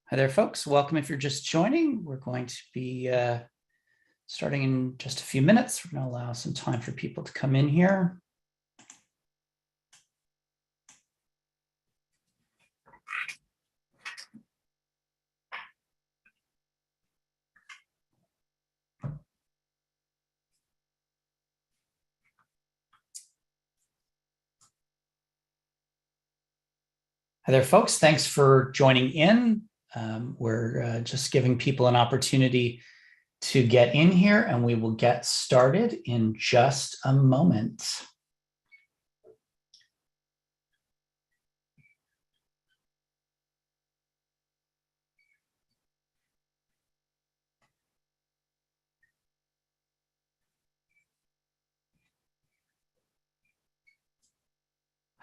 Hi there, folks. Welcome if you're just joining. We're going to be starting in just a few minutes. We're going to allow some time for people to come in here. Hi there, folks. Thanks for joining in. We're just giving people an opportunity to get in here, and we will get started in just a moment.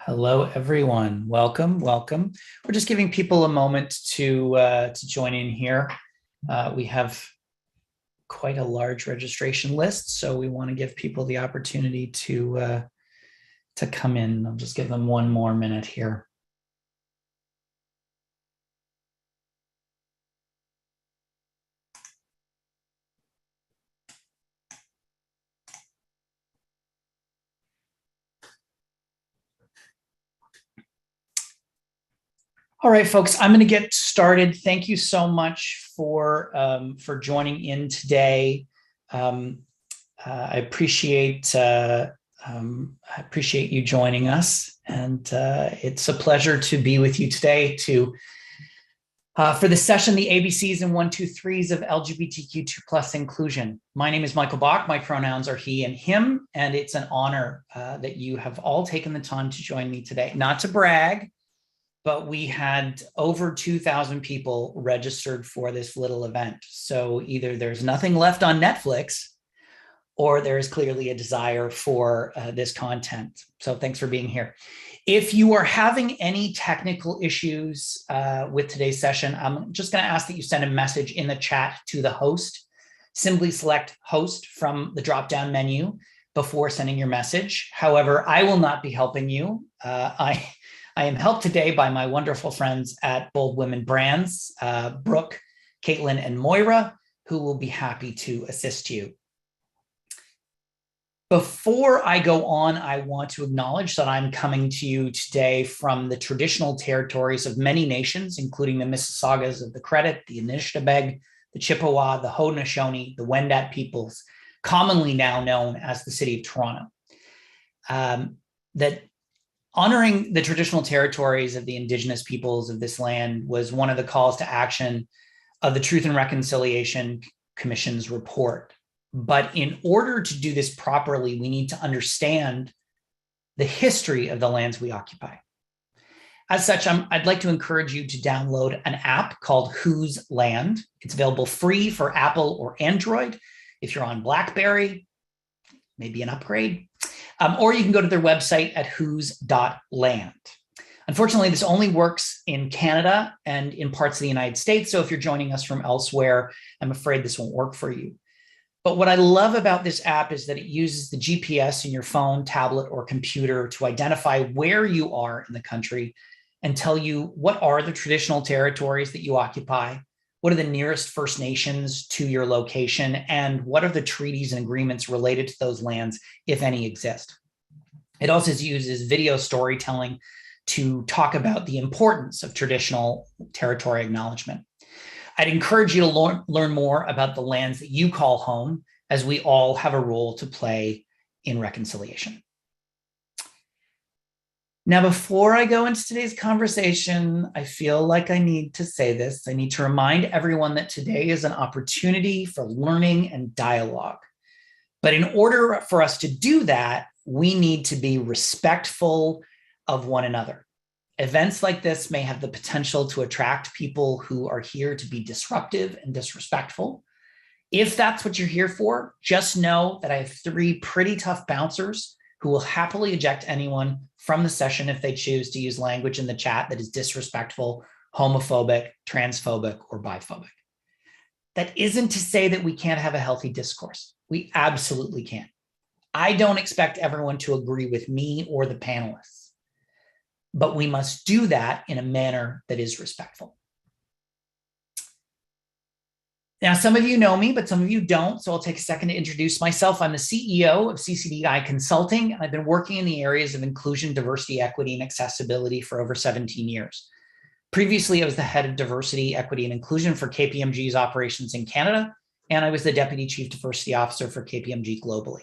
Hello, everyone. Welcome, welcome. We're just giving people a moment to join in here. We have quite a large registration list, so we want to give people the opportunity to come in. I'll just give them one more minute here. All right, folks, I'm going to get started. Thank you so much for joining in today. I appreciate you joining us, and it's a pleasure to be with you today for the session, the ABCs and 1, 2, 3s of LGBTQ2+ inclusion. My name is Michael Bach. My pronouns are he and him, and it's an honor that you have all taken the time to join me today. Not to brag, but we had over 2,000 people registered for this little event. So either there's nothing left on Netflix, or there is clearly a desire for this content. So thanks for being here. If you are having any technical issues with today's session, I'm just going to ask that you send a message in the chat to the host. Simply select host from the drop-down menu before sending your message. However, I will not be helping you. I am helped today by my wonderful friends at Bold Women Brands, Brooke, Caitlin, and Moira, who will be happy to assist you. Before I go on, I want to acknowledge that I'm coming to you today from the traditional territories of many nations, including the Mississaugas of the Credit, the Anishinaabe, the Chippewa, the Haudenosaunee, the Wendat peoples, commonly now known as the City of Toronto. That honoring the traditional territories of the Indigenous peoples of this land was one of the calls to action of the Truth and Reconciliation Commission's report. But in order to do this properly, we need to understand the history of the lands we occupy. As such, I'd like to encourage you to download an app called Whose Land. It's available free for Apple or Android. If you're on BlackBerry, maybe an upgrade. Or you can go to their website at whose.land. Unfortunately, this only works in Canada and in parts of the United States. So if you're joining us from elsewhere, I'm afraid this won't work for you. But what I love about this app is that it uses the GPS in your phone, tablet, or computer to identify where you are in the country and tell you what are the traditional territories that you occupy, what are the nearest First Nations to your location, and what are the treaties and agreements related to those lands, if any exist. It also uses video storytelling to talk about the importance of traditional territory acknowledgement. I'd encourage you to learn more about the lands that you call home, as we all have a role to play in reconciliation. Now, before I go into today's conversation, I feel like I need to say this. I need to remind everyone that today is an opportunity for learning and dialogue. But in order for us to do that, we need to be respectful of one another. Events like this may have the potential to attract people who are here to be disruptive and disrespectful. If that's what you're here for, just know that I have 3 pretty tough bouncers who will happily eject anyone from the session if they choose to use language in the chat that is disrespectful, homophobic, transphobic, or biphobic. That isn't to say that we can't have a healthy discourse. We absolutely can. I don't expect everyone to agree with me or the panelists, but we must do that in a manner that is respectful. Now, some of you know me, but some of you don't, so I'll take a second to introduce myself. I'm the CEO of CCDI Consulting, and I've been working in the areas of inclusion, diversity, equity, and accessibility for over 17 years. Previously, I was the head of diversity, equity, and inclusion for KPMG's operations in Canada, and I was the Deputy Chief Diversity Officer for KPMG globally.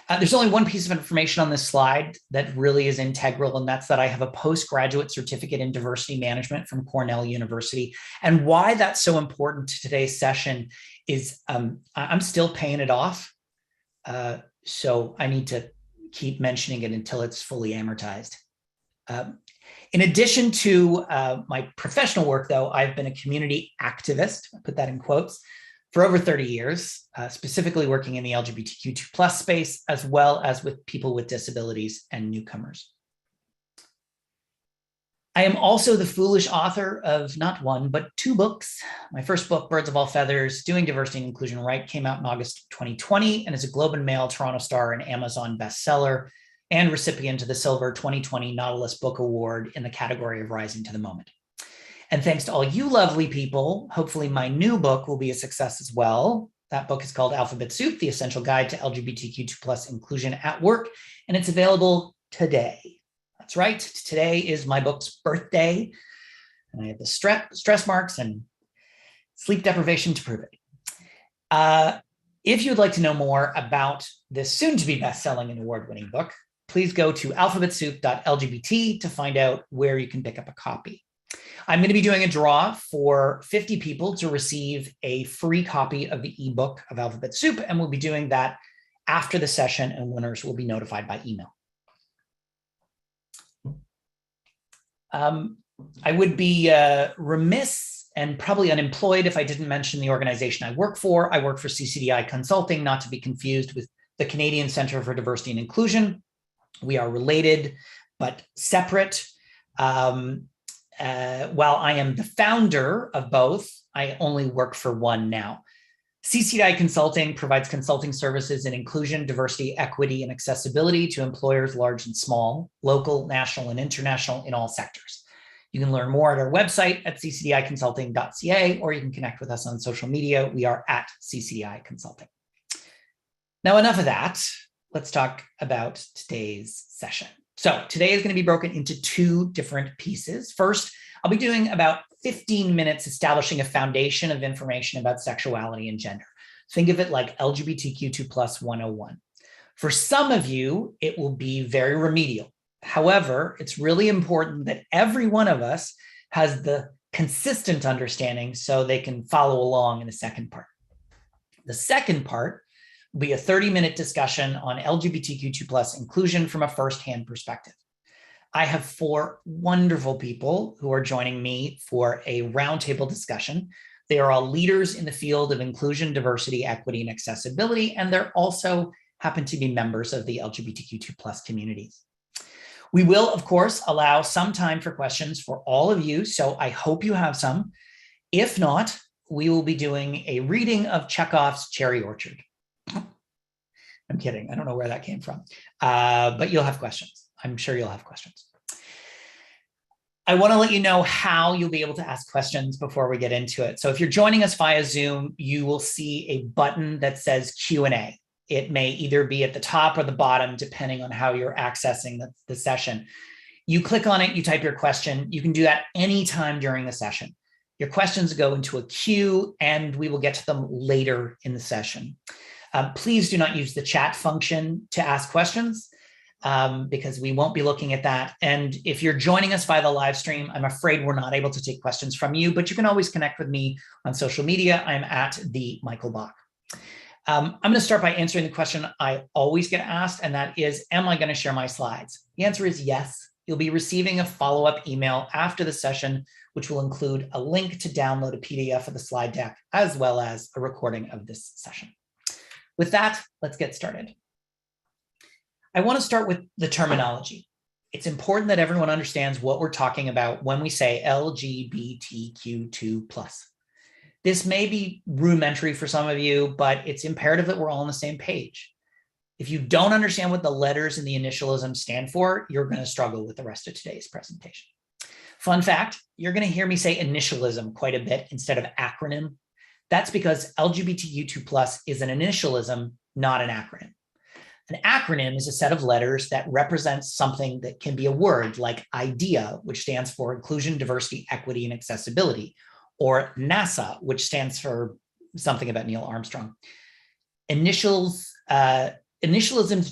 There's only one piece of information on this slide that really is integral, and that's that I have a postgraduate certificate in diversity management from Cornell University. And why that's so important to today's session is I'm still paying it off. So I need to keep mentioning it until it's fully amortized. In addition to my professional work, though, I've been a community activist, I put that in quotes, for over 30 years, specifically working in the LGBTQ2+ space, as well as with people with disabilities and newcomers. I am also the foolish author of not 1, but 2 books. My first book, Birds of All Feathers, Doing Diversity and Inclusion Right, came out in August 2020 and is a Globe and Mail, Toronto Star, and Amazon bestseller, and recipient of the Silver 2020 Nautilus Book Award in the category of Rising to the Moment. And thanks to all you lovely people, hopefully my new book will be a success as well. That book is called Alphabet Soup, The Essential Guide to LGBTQ2+ Inclusion at Work, and it's available today. That's right, today is my book's birthday, and I have the stress marks and sleep deprivation to prove it. If you'd like to know more about this soon-to-be best-selling and award-winning book, please go to alphabetsoup.lgbt to find out where you can pick up a copy. I'm going to be doing a draw for 50 people to receive a free copy of the ebook of Alphabet Soup, and we'll be doing that after the session, and winners will be notified by email. I would be remiss and probably unemployed if I didn't mention the organization I work for. I work for CCDI Consulting, not to be confused with the Canadian Centre for Diversity and Inclusion. We are related, but separate. While I am the founder of both, I only work for one now. CCDI Consulting provides consulting services in inclusion, diversity, equity, and accessibility to employers large and small, local, national, and international in all sectors. You can learn more at our website at ccdiconsulting.ca, or you can connect with us on social media. We are at CCDI Consulting. Now, enough of that. Let's talk about today's session. So today is going to be broken into 2 different pieces. First, I'll be doing about 15 minutes establishing a foundation of information about sexuality and gender. Think of it like LGBTQ2+ 101. For some of you, it will be very remedial. However, it's really important that every one of us has the consistent understanding so they can follow along in the second part. The second part will be a 30-minute discussion on LGBTQ2+ inclusion from a firsthand perspective. I have 4 wonderful people who are joining me for a roundtable discussion. They are all leaders in the field of inclusion, diversity, equity, and accessibility, and they're also happen to be members of the LGBTQ2+ communities. We will, of course, allow some time for questions for all of you, so I hope you have some. If not, we will be doing a reading of Chekhov's Cherry Orchard. I'm kidding. I don't know where that came from, but you'll have questions. I'm sure you'll have questions. I want to let you know how you'll be able to ask questions before we get into it. So if you're joining us via Zoom, you will see a button that says Q&A. It may either be at the top or the bottom, depending on how you're accessing the session. You click on it, you type your question. You can do that anytime during the session. Your questions go into a queue, and we will get to them later in the session. Please do not use the chat function to ask questions, because we won't be looking at that. And if you're joining us via the live stream, I'm afraid we're not able to take questions from you, but you can always connect with me on social media. I'm at the Michael Bach. I'm going to start by answering the question I always get asked, and that is, am I going to share my slides? The answer is yes. You'll be receiving a follow-up email after the session, which will include a link to download a PDF of the slide deck, as well as a recording of this session. With that, let's get started. I want to start with the terminology. It's important that everyone understands what we're talking about when we say LGBTQ2+. This may be rudimentary for some of you, but it's imperative that we're all on the same page. If you don't understand what the letters in the initialism stand for, you're going to struggle with the rest of today's presentation. Fun fact, you're going to hear me say initialism quite a bit instead of acronym. That's because LGBTQ2+ is an initialism, not an acronym. An acronym is a set of letters that represents something that can be a word, like IDEA, which stands for Inclusion, Diversity, Equity, and Accessibility, or NASA, which stands for something about Neil Armstrong. Initialisms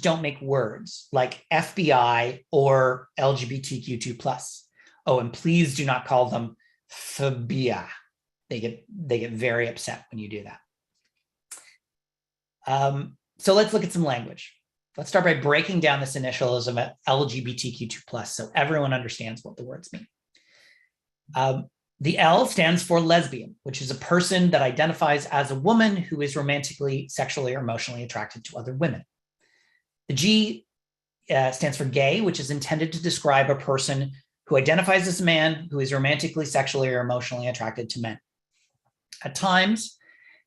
don't make words like FBI or LGBTQ2+. Oh, and please do not call them phobia. They get very upset when you do that. So let's look at some language. Let's start by breaking down this initialism at LGBTQ2+, so everyone understands what the words mean. The L stands for lesbian, which is a person that identifies as a woman who is romantically, sexually, or emotionally attracted to other women. The G stands for gay, which is intended to describe a person who identifies as a man who is romantically, sexually, or emotionally attracted to men. At times,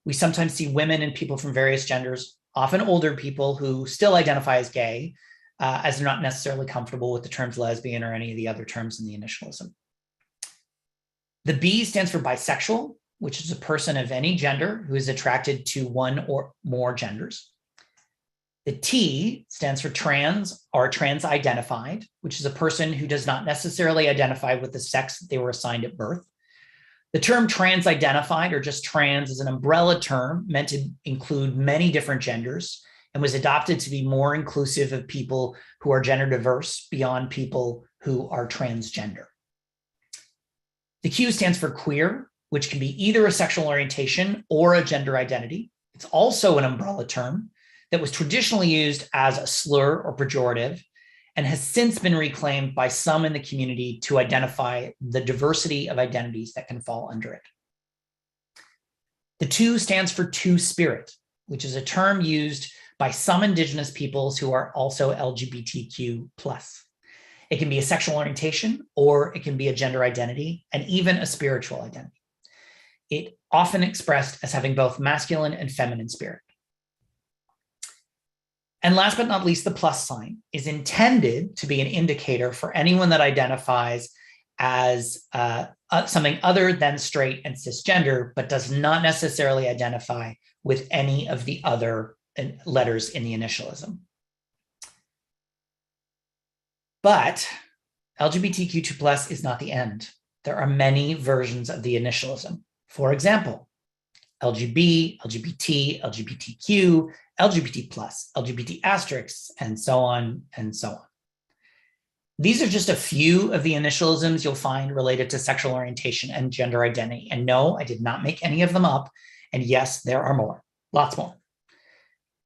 we sometimes see women and people from various genders, often older people who still identify as gay, as they're not necessarily comfortable with the terms lesbian or any of the other terms in the initialism. The B stands for bisexual, which is a person of any gender who is attracted to one or more genders. The T stands for trans or trans-identified, which is a person who does not necessarily identify with the sex that they were assigned at birth. The term trans-identified, or just trans, is an umbrella term meant to include many different genders and was adopted to be more inclusive of people who are gender diverse beyond people who are transgender. The Q stands for queer, which can be either a sexual orientation or a gender identity. It's also an umbrella term that was traditionally used as a slur or pejorative and has since been reclaimed by some in the community to identify the diversity of identities that can fall under it. The two stands for two-spirit, which is a term used by some Indigenous peoples who are also LGBTQ+. It can be a sexual orientation, or it can be a gender identity, and even a spiritual identity. It often expressed as having both masculine and feminine spirit. And last but not least, the plus sign is intended to be an indicator for anyone that identifies as something other than straight and cisgender, but does not necessarily identify with any of the other letters in the initialism. But LGBTQ2+ is not the end. There are many versions of the initialism. For example, LGB, LGBT, LGBTQ, LGBT+, LGBT asterisks, and so on and so on. These are just a few of the initialisms you'll find related to sexual orientation and gender identity. And no, I did not make any of them up. And yes, there are more, lots more.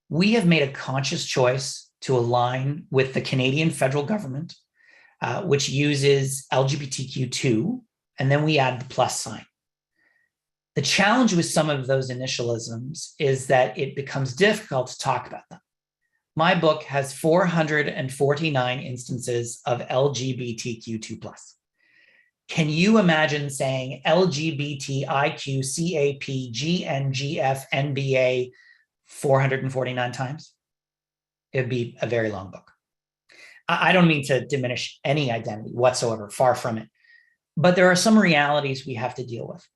We have made a conscious choice to align with the Canadian federal government, which uses LGBTQ2, and then we add the plus sign. The challenge with some of those initialisms is that it becomes difficult to talk about them. My book has 449 instances of LGBTQ2+. Can you imagine saying LGBTIQCAPGNGF 449 times? It would be a very long book. I don't mean to diminish any identity whatsoever, far from it. But there are some realities we have to deal with.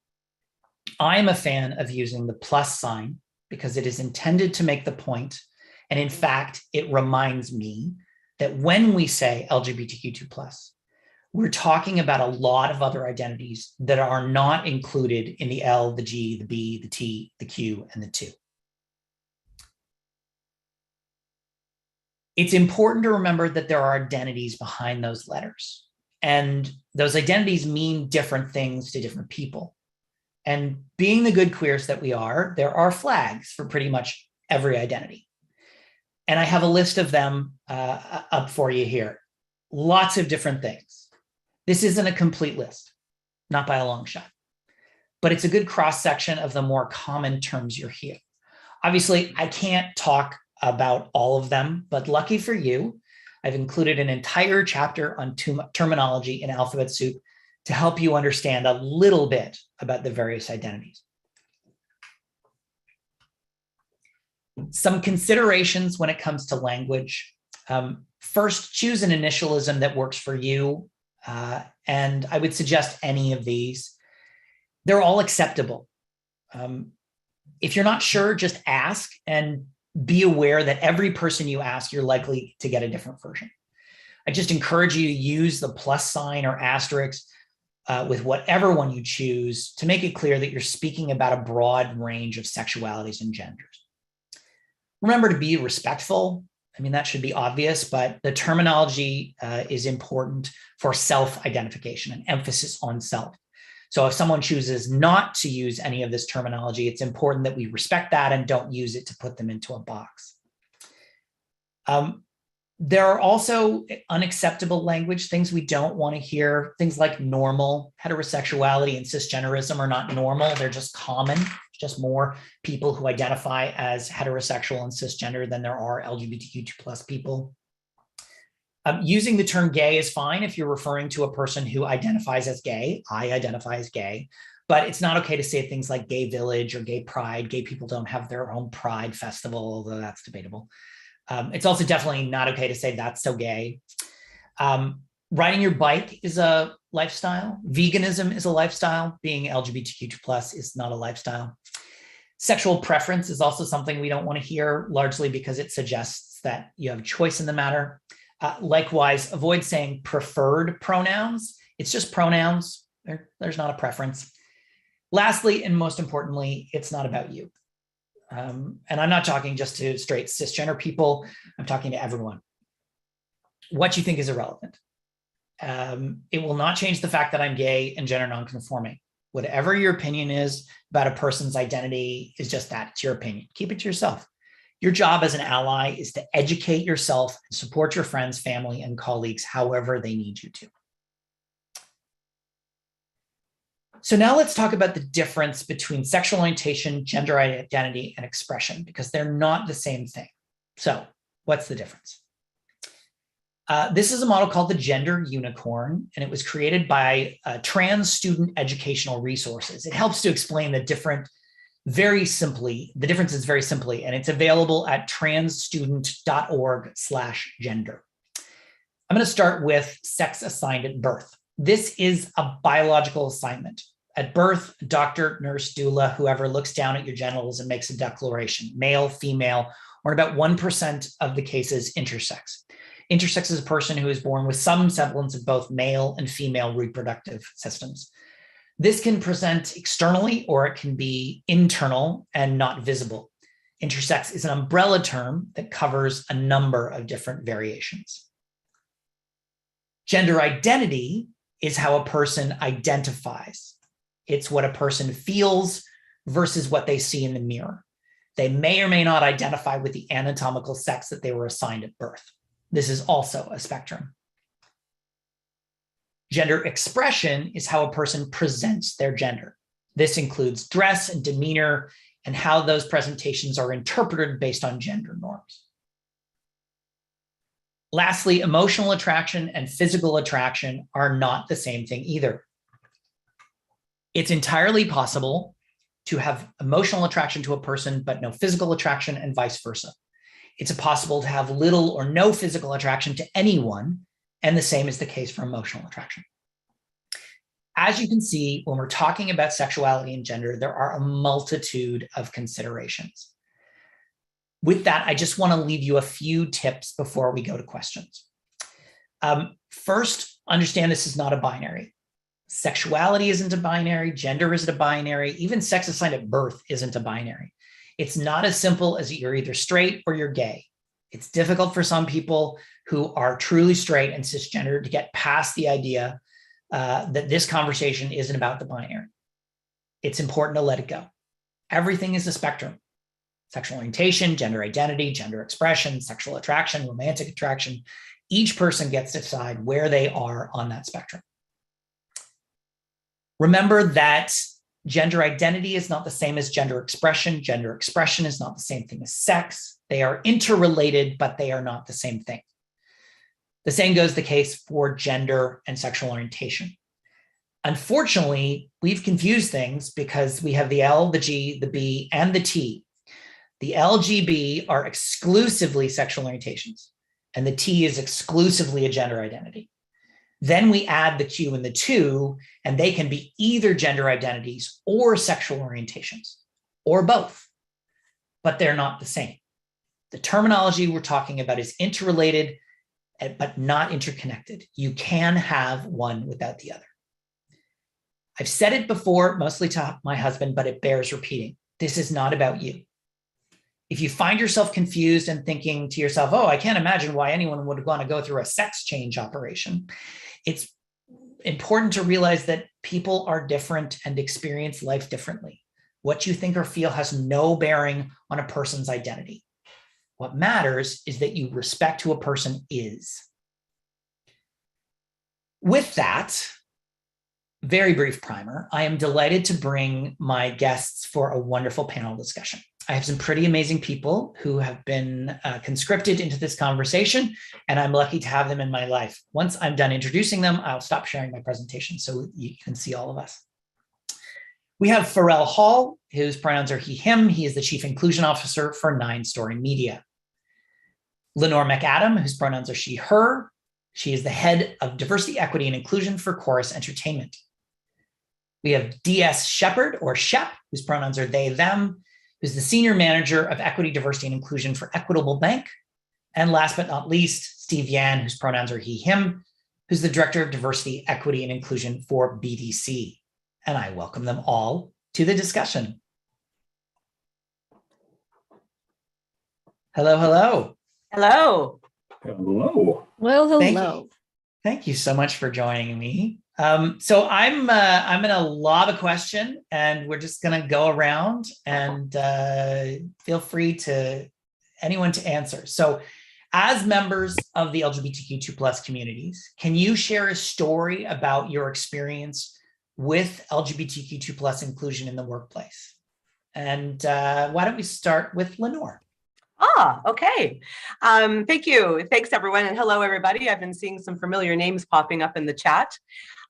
I'm a fan of using the plus sign because it is intended to make the point. And in fact, it reminds me that when we say LGBTQ2+, we're talking about a lot of other identities that are not included in the L, the G, the B, the T, the Q, and the 2. It's important to remember that there are identities behind those letters, and those identities mean different things to different people. And being the good queers that we are, there are flags for pretty much every identity. And I have a list of them up for you here. Lots of different things. This isn't a complete list, not by a long shot, but it's a good cross-section of the more common terms you'll hear. Obviously, I can't talk about all of them, but lucky for you, I've included an entire chapter on terminology in Alphabet Soup to help you understand a little bit about the various identities. Some considerations when it comes to language. First, choose an initialism that works for you. And I would suggest any of these. They're all acceptable. If you're not sure, just ask and be aware that every person you ask, you're likely to get a different version. I just encourage you to use the plus sign or asterisk with whatever one you choose to make it clear that you're speaking about a broad range of sexualities and genders. Remember to be respectful. I mean, that should be obvious, but the terminology is important for self-identification and emphasis on self. So if someone chooses not to use any of this terminology, it's important that we respect that and don't use it to put them into a box. There are also unacceptable language, things we don't want to hear, things like normal. Heterosexuality and cisgenderism are not normal, they're just common. Just more people who identify as heterosexual and cisgender than there are LGBTQ2+ people. Using the term gay is fine if you're referring to a person who identifies as gay. I identify as gay, but it's not okay to say things like gay village or gay pride. Gay people don't have their own pride festival, although that's debatable. It's also definitely not okay to say that's so gay. Riding your bike is a lifestyle. Veganism is a lifestyle. Being LGBTQ2+ is not a lifestyle. Sexual preference is also something we don't want to hear, largely because it suggests that you have a choice in the matter. Likewise, avoid saying preferred pronouns. It's just pronouns. There's not a preference. Lastly, and most importantly, it's not about you. And I'm not talking just to straight cisgender people. I'm talking to everyone. What you think is irrelevant. It will not change the fact that I'm gay and gender nonconforming. Whatever your opinion is about a person's identity is just that. It's your opinion. Keep it to yourself. Your job as an ally is to educate yourself and support your friends, family, and colleagues however they need you to. So now let's talk about the difference between sexual orientation, gender identity, and expression, because they're not the same thing. So what's the difference? This is a model called the Gender Unicorn, and it was created by Trans Student Educational Resources. It helps to explain the differences very simply, and it's available at transstudent.org/gender. I'm going to start with sex assigned at birth. This is a biological assignment. At birth, doctor, nurse, doula, whoever looks down at your genitals and makes a declaration, male, female, or in about 1% of the cases, intersex. Intersex is a person who is born with some semblance of both male and female reproductive systems. This can present externally or it can be internal and not visible. Intersex is an umbrella term that covers a number of different variations. Gender identity is how a person identifies. It's what a person feels versus what they see in the mirror. They may or may not identify with the anatomical sex that they were assigned at birth. This is also a spectrum. Gender expression is how a person presents their gender. This includes dress and demeanor and how those presentations are interpreted based on gender norms. Lastly, emotional attraction and physical attraction are not the same thing either. It's entirely possible to have emotional attraction to a person, but no physical attraction, and vice versa. It's possible to have little or no physical attraction to anyone, and the same is the case for emotional attraction. As you can see, when we're talking about sexuality and gender, there are a multitude of considerations. With that, I just want to leave you a few tips before we go to questions. First, understand this is not a binary. Sexuality isn't a binary, gender isn't a binary, even sex assigned at birth isn't a binary. It's not as simple as you're either straight or you're gay. It's difficult for some people who are truly straight and cisgender to get past the idea that this conversation isn't about the binary. It's important to let it go. Everything is a spectrum. sexual orientation, gender identity, gender expression, sexual attraction, romantic attraction. Each person gets to decide where they are on that spectrum. Remember that gender identity is not the same as gender expression. Gender expression is not the same thing as sex. They are interrelated, but they are not the same thing. The same goes the case for gender and sexual orientation. Unfortunately, we've confused things because we have the L, the G, the B, and the T. The LGB are exclusively sexual orientations, and the T is exclusively a gender identity. Then we add the Q and the 2, and they can be either gender identities or sexual orientations, or both, but they're not the same. The terminology we're talking about is interrelated, but not interconnected. You can have one without the other. I've said it before, mostly to my husband, but it bears repeating. This is not about you. If you find yourself confused and thinking to yourself, oh, I can't imagine why anyone would want to go through a sex change operation, it's important to realize that people are different and experience life differently. What you think or feel has no bearing on a person's identity. What matters is that you respect who a person is. With that, very brief primer, I am delighted to bring my guests for a wonderful panel discussion. I have some pretty amazing people who have been conscripted into this conversation, and I'm lucky to have them in my life. Once I'm done introducing them, I'll stop sharing my presentation so you can see all of us. We have Pharrell Hall, whose pronouns are he, him. He is the Chief Inclusion Officer for 9 Story Media. Lenore McAdam, whose pronouns are she, her. She is the head of Diversity, Equity, and Inclusion for Chorus Entertainment. We have D.S. Shepard, or Shep, whose pronouns are they, them, who's the Senior Manager of Equity, Diversity, and Inclusion for Equitable Bank. And last but not least, Steve Yan, whose pronouns are he, him, who's the Director of Diversity, Equity, and Inclusion for BDC. And I welcome them all to the discussion. Hello, hello. Hello. Hello. Well, hello. Thank you so much for joining me. So I'm gonna lob a question, and we're just gonna go around and feel free to anyone to answer. So, as members of the LGBTQ2+ communities, can you share a story about your experience with LGBTQ2+ inclusion in the workplace? And why don't we start with Lenore? Okay. Thank you. Thanks, everyone. And hello, everybody. I've been seeing some familiar names popping up in the chat.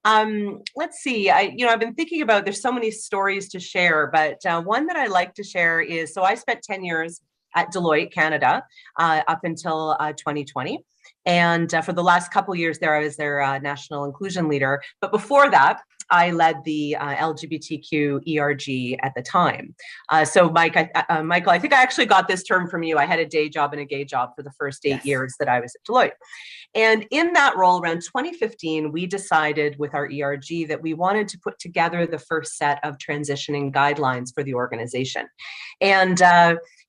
Let's see. I've been thinking about, there's so many stories to share, but one that I like to share is, so I spent 10 years at Deloitte, Canada, up until 2020. And for the last couple of years there, I was their national inclusion leader. But before that, I led the LGBTQ ERG at the time. So Michael, I think I actually got this term from you. I had a day job and a gay job for the first 8 years that I was at Deloitte. And in that role, around 2015, we decided with our ERG that we wanted to put together the first set of transitioning guidelines for the organization. And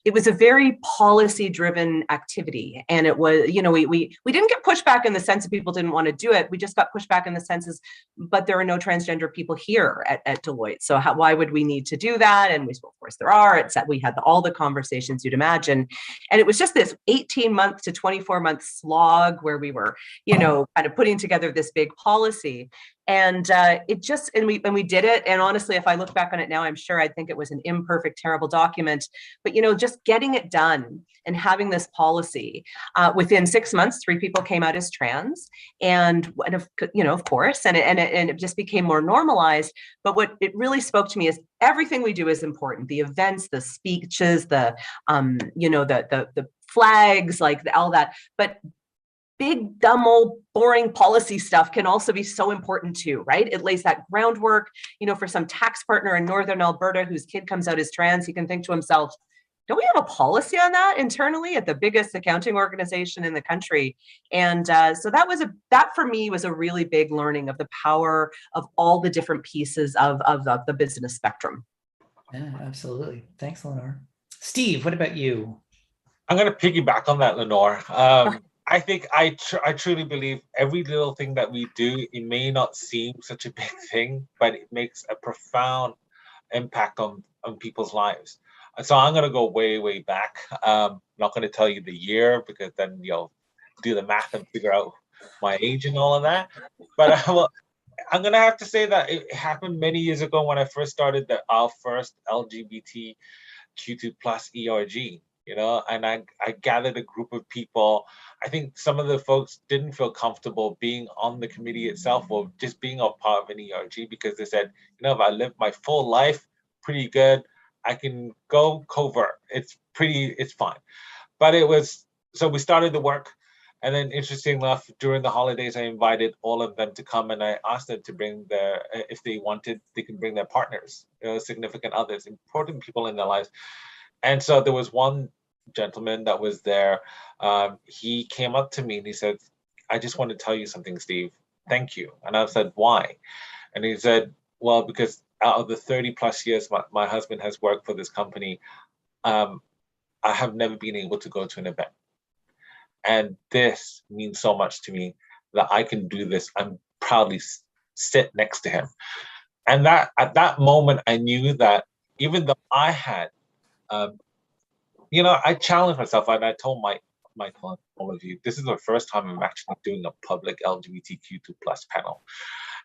it was a very policy-driven activity. And it was, we didn't get pushback in the sense that people didn't want to do it. We just got pushback in the senses, but there are no transgender people here at Deloitte. So why would we need to do that? And we said, of course there are. We had all the conversations you'd imagine. And it was just this 18-month to 24-month slog where we were, kind of putting together this big policy. And we did it. And honestly, if I look back on it now, I'm sure I'd think it was an imperfect, terrible document. But, just getting it done and having this policy, within 6 months, 3 people came out as trans, and of course, and it just became more normalized. But what it really spoke to me is everything we do is important. The events, the speeches, the flags, like all that. But big, dumb, old, boring policy stuff can also be so important too, right? It lays that groundwork, for some tax partner in Northern Alberta whose kid comes out as trans, he can think to himself, don't we have a policy on that internally at the biggest accounting organization in the country? And so that for me was a really big learning of the power of all the different pieces of the business spectrum. Yeah, absolutely. Thanks, Lenore. Steve, what about you? I'm going to piggyback on that, Lenore. I think I truly believe every little thing that we do, it may not seem such a big thing, but it makes a profound impact on people's lives. So I'm going to go way, way back. Not going to tell you the year because then you'll do the math and figure out my age and all of that. But I'm going to have to say that it happened many years ago when I first started our first LGBTQ2 plus ERG, and I gathered a group of people. I think some of the folks didn't feel comfortable being on the committee itself or just being a part of an ERG because they said, if I live my full life pretty good, I can go covert. It's fine. But so we started the work. And then interesting enough, during the holidays, I invited all of them to come and I asked them to bring if they wanted, they can bring their partners, significant others, important people in their lives. And so there was one gentleman that was there. He came up to me and he said, I just want to tell you something, Steve. Thank you. And I said, why? And he said, well, because out of the 30 plus years my husband has worked for this company, I have never been able to go to an event. And this means so much to me that I can do this and proudly sit next to him. And that at that moment, I knew that even though I had, I challenged myself and I told Michael, all of you, this is the first time I'm actually doing a public LGBTQ2 plus panel.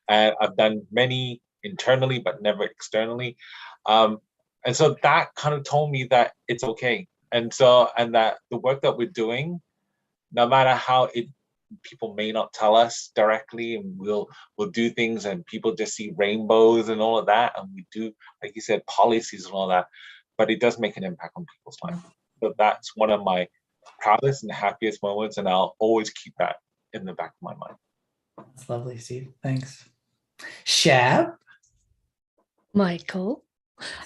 And I've done many internally, but never externally. And so that kind of told me that it's okay. And that the work that we're doing, no matter how people may not tell us directly, and we'll do things and people just see rainbows and all of that. And we do, like you said, policies and all that, but it does make an impact on people's lives. So that's one of my proudest and happiest moments. And I'll always keep that in the back of my mind. That's lovely, Steve. Thanks. Shab? Michael.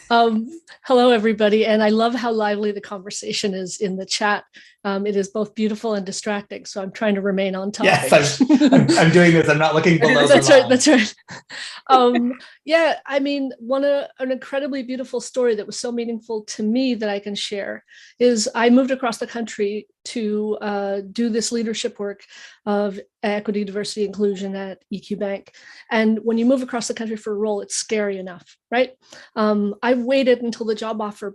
Hello, everybody. And I love how lively the conversation is in the chat. It is both beautiful and distracting. So I'm trying to remain on topic. Yes, I'm doing this. I'm not looking below. That's right. That's right. Yeah, I mean, an incredibly beautiful story that was so meaningful to me that I can share is I moved across the country to do this leadership work of equity, diversity, inclusion at EQ Bank. And when you move across the country for a role, it's scary enough, right? I waited until the job offer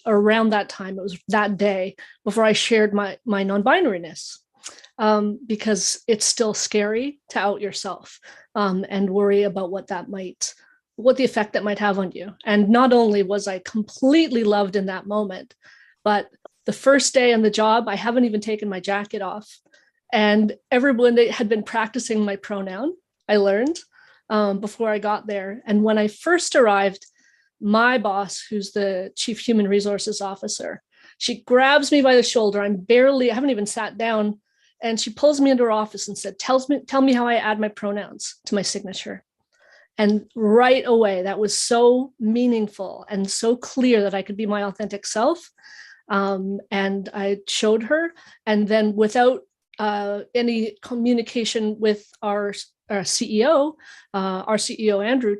around that time, it was that day, before I shared my non-binariness. Because it's still scary to out yourself and worry about what the effect that might have on you. And not only was I completely loved in that moment, but the first day on the job, I haven't even taken my jacket off. And everyone had been practicing my pronoun, I learned before I got there. And when I first arrived, my boss, who's the Chief Human Resources Officer, she grabs me by the shoulder. I haven't even sat down. And she pulls me into her office and said, tell me how I add my pronouns to my signature. And right away, that was so meaningful and so clear that I could be my authentic self. And I showed her. And then without any communication with our CEO, Andrew,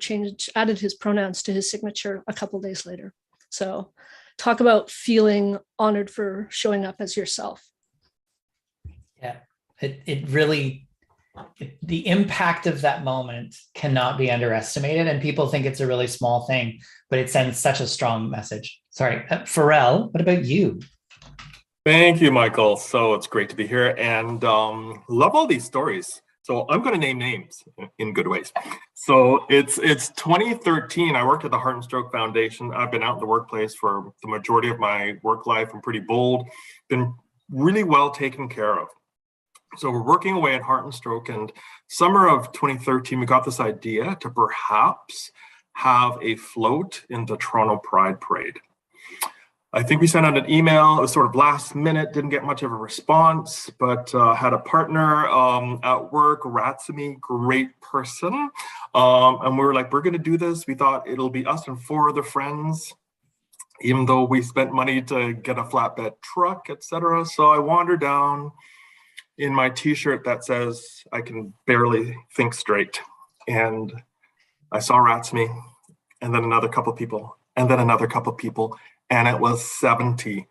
added his pronouns to his signature a couple of days later. So talk about feeling honored for showing up as yourself. Yeah, it really, the impact of that moment cannot be underestimated. And people think it's a really small thing, but it sends such a strong message. Sorry, Pharrell, what about you? Thank you, Michael. So it's great to be here and love all these stories. So I'm going to name names in good ways. So it's 2013. I worked at the Heart and Stroke Foundation. I've been out in the workplace for the majority of my work life. I'm pretty bold, been really well taken care of. So we're working away at Heart and Stroke, and summer of 2013, we got this idea to perhaps have a float in the Toronto Pride Parade. I think we sent out an email. It was sort of last minute, didn't get much of a response, but had a partner at work, Ratsumi, great person. And we were like, we're going to do this. We thought it'll be us and 4 other friends, even though we spent money to get a flatbed truck, etc. So I wandered down in my t-shirt that says, I can barely think straight. And I saw Ratsumi, and then another couple of people, and then another couple of people. And it was 70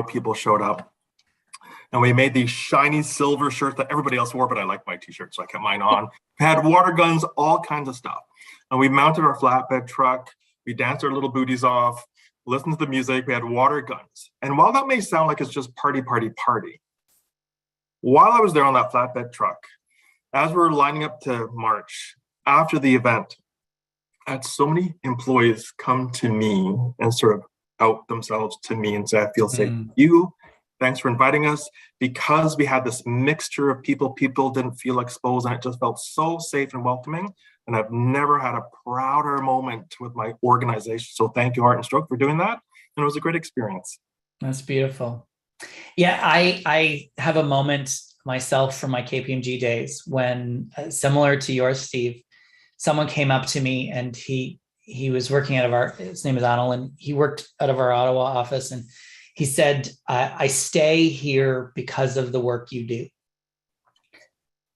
people showed up. And we made these shiny silver shirts that everybody else wore, but I liked my t-shirt, so I kept mine on. We had water guns, all kinds of stuff. And we mounted our flatbed truck. We danced our little booties off, listened to the music, we had water guns. And while that may sound like it's just party, while I was there on that flatbed truck, as we were lining up to march after the event, I had so many employees come to me and sort of out themselves to me and say, I feel safe with you. Thanks for inviting us. Because we had this mixture of people didn't feel exposed, and it just felt so safe and welcoming. And I've never had a prouder moment with my organization. So thank you, Heart and Stroke, for doing that. And it was a great experience. That's beautiful. Yeah, I have a moment myself from my KPMG days when, similar to yours, Steve, someone came up to me and he was working out of his name is Anil, and he worked out of our Ottawa office. And he said, I stay here because of the work you do.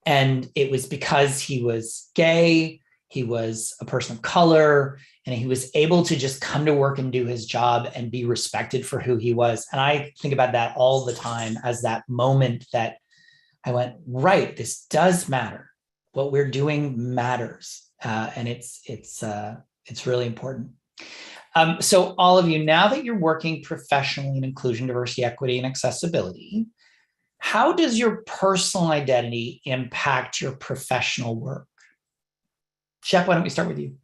And it was because he was gay, he was a person of color, and he was able to just come to work and do his job and be respected for who he was. And I think about that all the time as that moment that I went, right, this does matter. What we're doing matters. And it's really important. So all of you, now that you're working professionally in inclusion, diversity, equity, and accessibility, how does your personal identity impact your professional work? Shep, why don't we start with you?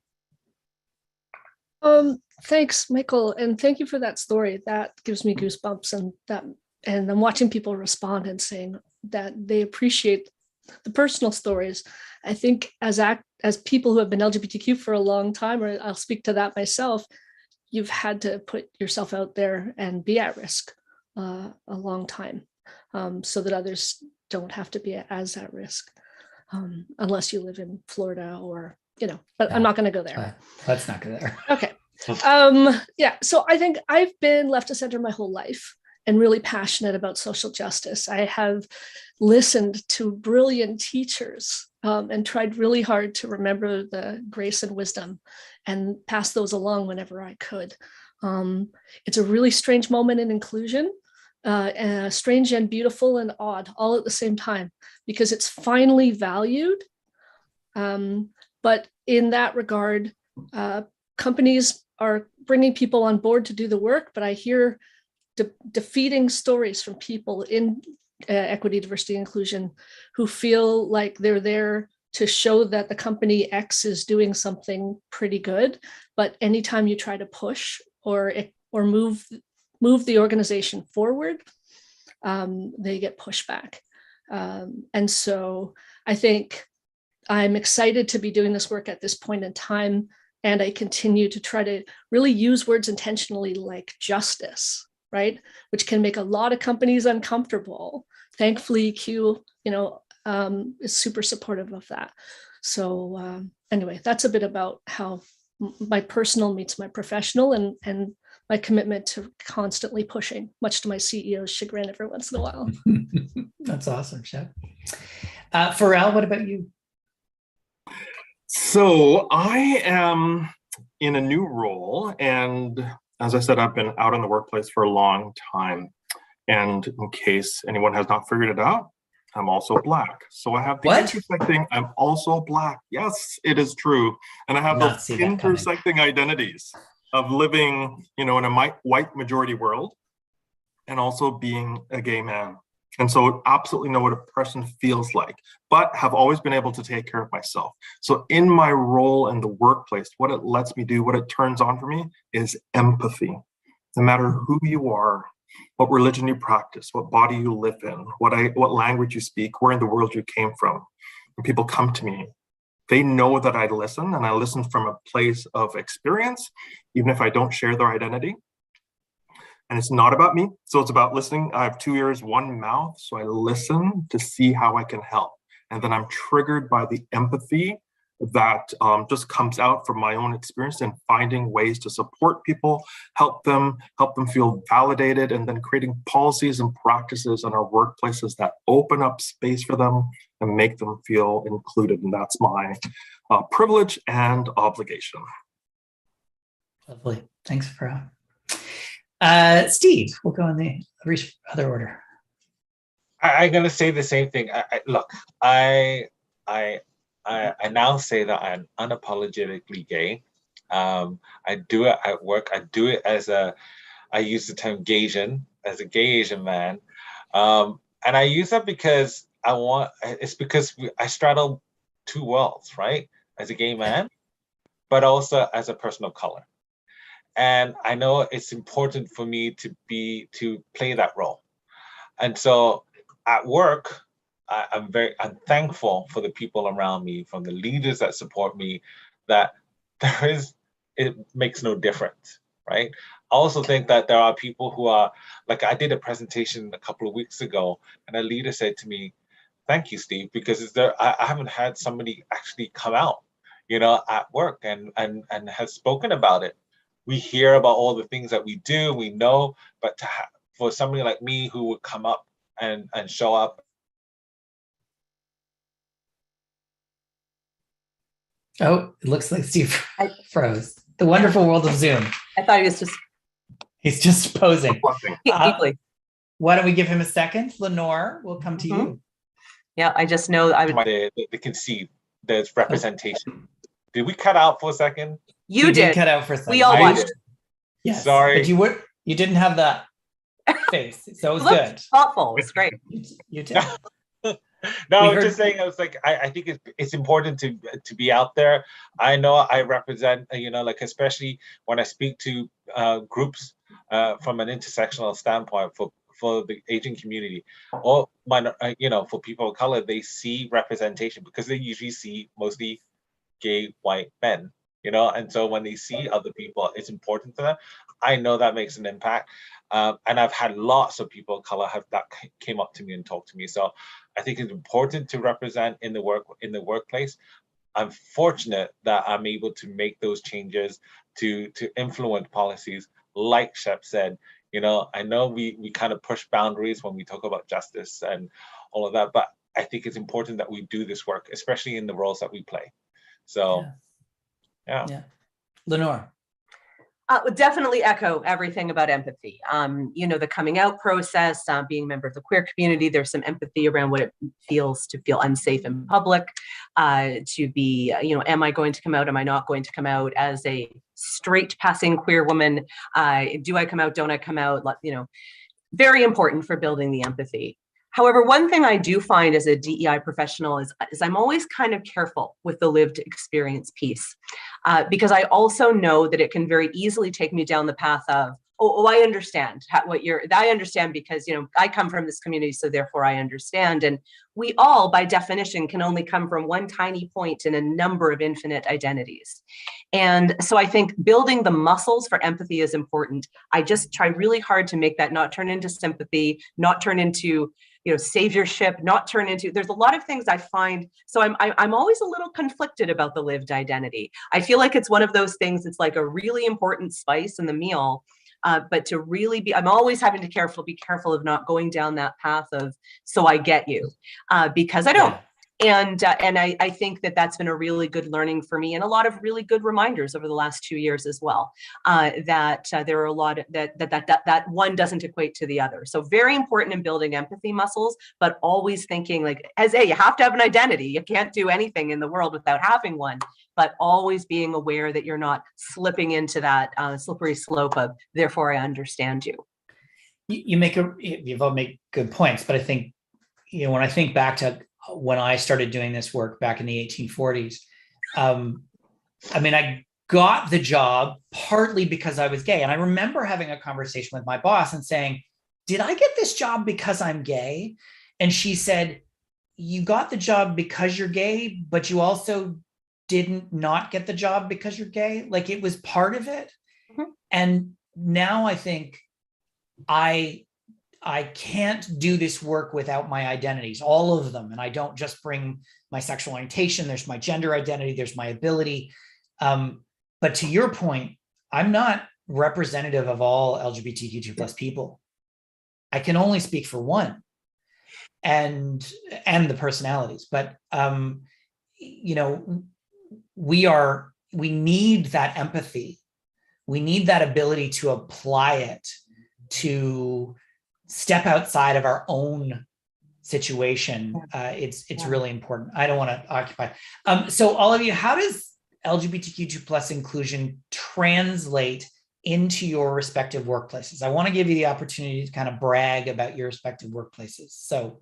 Thanks, Michael, and thank you for that story. That gives me goosebumps, and I'm watching people respond and saying that they appreciate the personal stories. I think as people who have been LGBTQ for a long time, or I'll speak to that myself, you've had to put yourself out there and be at risk a long time, so that others don't have to be as at risk, unless you live in Florida or, but I'm not going to go there. Let's not go there. Okay. Yeah. So I think I've been left of center my whole life and really passionate about social justice. I have listened to brilliant teachers and tried really hard to remember the grace and wisdom and pass those along whenever I could. It's a really strange moment in inclusion, strange and beautiful and odd all at the same time, because it's finally valued. But in that regard, companies are bringing people on board to do the work, but I hear defeating stories from people in equity, diversity, inclusion who feel like they're there to show that the company X is doing something pretty good, but anytime you try to push or move the organization forward, they get pushback. And so I think I'm excited to be doing this work at this point in time, and I continue to try to really use words intentionally, like justice, right? Which can make a lot of companies uncomfortable. Thankfully, Q, is super supportive of that. So anyway, that's a bit about how my personal meets my professional, and my commitment to constantly pushing, much to my CEO's chagrin every once in a while. That's awesome, Shep. Pharrell, what about you? So I am in a new role, and as I said, I've been out in the workplace for a long time. And in case anyone has not figured it out, I'm also Black. So I have the intersecting, I'm also Black. Yes, it is true. And I have those intersecting identities of living, in a white majority world, and also being a gay man. And so absolutely know what oppression feels like, but have always been able to take care of myself. So in my role in the workplace, what it lets me do, what it turns on for me is empathy. No matter who you are, what religion you practice, what body you live in, what language you speak, where in the world you came from. When people come to me, they know that I listen, and I listen from a place of experience, even if I don't share their identity. And it's not about me. So it's about listening. I have 2 ears, 1 mouth. So I listen to see how I can help. And then I'm triggered by the empathy that just comes out from my own experience, and finding ways to support people, help them feel validated, and then creating policies and practices in our workplaces that open up space for them and make them feel included. And that's my privilege and obligation. Lovely. Thanks, Pharrell. Steve, we'll go in the other order. I'm going to say the same thing. Look, I now say that I'm unapologetically gay. I do it at work. I do it I use the term Gaysian, as a gay Asian man. And I use that because it's because I straddle two worlds, right? As a gay man, but also as a person of color. And I know it's important for me to play that role. And so at work, I'm thankful for the people around me, from the leaders that support me, that it makes no difference, right? I also think that there are people who are, like, I did a presentation a couple of weeks ago, and a leader said to me, "Thank you, Steve, because I haven't had somebody actually come out, at work and has spoken about it. We hear about all the things that we do, we know, but for somebody like me who would come up and show up." Oh, it looks like Steve froze. The wonderful world of Zoom. I thought he was just. He's just posing. Deeply. Why don't we give him a second? Lenore, we'll come to you. Yeah, I just know They can see there's representation. Did we cut out for a second? You did. Cut out for a second. We all watched. Yes. Sorry. But you didn't have that face, so it was good. Thoughtful. It's great. You did. No, I was just saying, I was like, I think it's important to be out there. I know I represent, especially when I speak to groups from an intersectional standpoint for the Asian community, or for people of color, they see representation because they usually see mostly gay white men, and so when they see other people, it's important to them. I know that makes an impact. And I've had lots of people of color that came up to me and talked to me. So I think it's important to represent in the workplace. I'm fortunate that I'm able to make those changes to influence policies. Like Shep said, I know we kind of push boundaries when we talk about justice and all of that, but I think it's important that we do this work, especially in the roles that we play. So, yeah. Lenore. Would definitely echo everything about empathy. The coming out process, being a member of the queer community, there's some empathy around what it feels to feel unsafe in public, to be, am I going to come out? Am I not going to come out? As a straight passing queer woman, do I come out? Don't I come out? Very important for building the empathy. However, one thing I do find as a DEI professional is I'm always kind of careful with the lived experience piece, because I also know that it can very easily take me down the path of, I understand I understand because, I come from this community, so therefore I understand. And we all, by definition, can only come from one tiny point in a number of infinite identities. And so I think building the muscles for empathy is important. I just try really hard to make that not turn into sympathy, not turn into saviorship, not turn into, there's a lot of things I find. So I'm always a little conflicted about the lived identity. I feel like it's one of those things, it's like a really important spice in the meal, but to really I'm always having to be careful of not going down that path of, so I get you, because I don't. And I think that's been a really good learning for me, and a lot of really good reminders over the last 2 years as well, that there are a lot that one doesn't equate to the other. So very important in building empathy muscles, but always thinking you have to have an identity. You can't do anything in the world without having one, but always being aware that you're not slipping into that slippery slope of, therefore I understand you. You've all made good points, but I think, when I think back to when I started doing this work back in the 1840s, I got the job partly because I was gay. And I remember having a conversation with my boss and saying, did I get this job because I'm gay? And she said, you got the job because you're gay, but you also didn't not get the job because you're gay. Like, it was part of it. Mm-hmm. And now I think I can't do this work without my identities, all of them. And I don't just bring my sexual orientation, there's my gender identity, there's my ability. But to your point, I'm not representative of all LGBTQ2 plus people. I can only speak for one and the personalities. But, we need that empathy. We need that ability to apply it, to step outside of our own situation. It's really important. I don't want to occupy. So all of you, how does LGBTQ2 plus inclusion translate into your respective workplaces? I want to give you the opportunity to kind of brag about your respective workplaces. So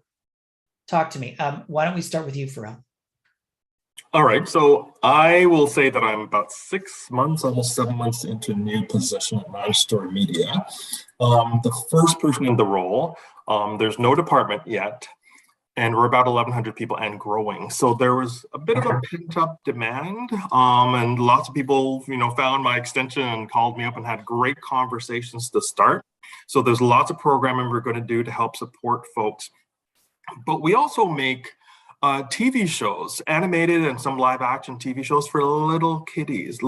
talk to me. Why don't we start with you, Pharrell? All right, so I will say that I'm about 6 months, almost 7 months into a new position at Managed Story Media. The first person in the role, there's no department yet, and we're about 1,100 people and growing. So there was a bit of a pent-up demand, and lots of people, found my extension and called me up and had great conversations to start. So there's lots of programming we're going to do to help support folks. But we also make TV shows, animated and some live action TV shows for little kiddies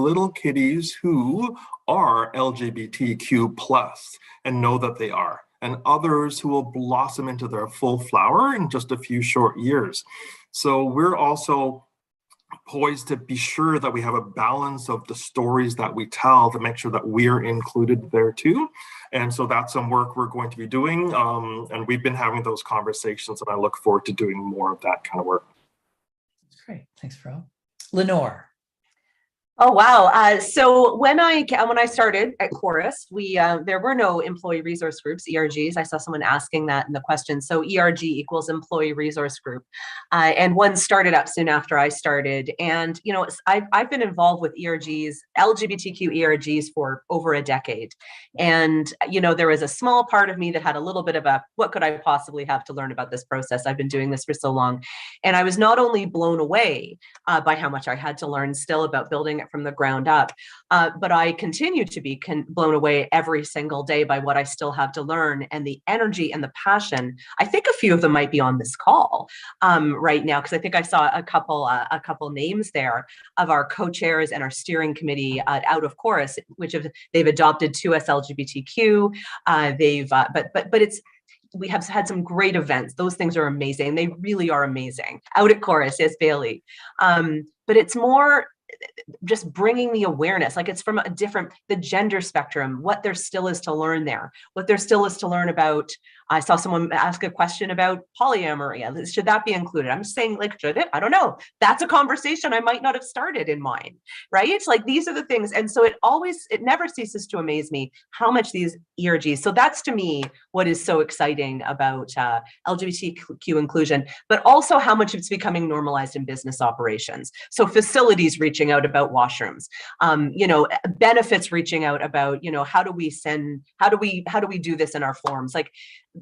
who are LGBTQ plus and know that they are, and others who will blossom into their full flower in just a few short years. So we're also poised to be sure that we have a balance of the stories that we tell to make sure that we're included there too. And so that's some work we're going to be doing. And we've been having those conversations, and I look forward to doing more of that kind of work. That's great. Thanks, Fro. Lenore. Oh, wow. So when I started at Chorus, there were no employee resource groups, ERGs. I saw someone asking that in the question. So ERG equals employee resource group. And one started up soon after I started. And, I've been involved with ERGs, LGBTQ ERGs for over a decade. And, there was a small part of me that had a little bit of what could I possibly have to learn about this process? I've been doing this for so long. And I was not only blown away by how much I had to learn still about building it from the ground up, but I continue to be blown away every single day by what I still have to learn, and the energy and the passion. I think a few of them might be on this call right now, because I think I saw a couple names there of our co-chairs and our steering committee out of Chorus, which they've adopted 2S LGBTQ. We have had some great events. Those things are amazing. They really are amazing out at Chorus, yes, Bailey. But it's more just bringing the awareness, like it's from the gender spectrum, what there still is to learn there, what there still is to learn about. I saw someone ask a question about polyamory. Should that be included? I'm just saying, should it? I don't know. That's a conversation I might not have started in mine, right? It's like, these are the things. And so it never ceases to amaze me how much these ERGs, so that's to me what is so exciting about LGBTQ inclusion, but also how much it's becoming normalized in business operations. So facilities reaching out about washrooms, benefits reaching out about, how do we do this in our forms? Like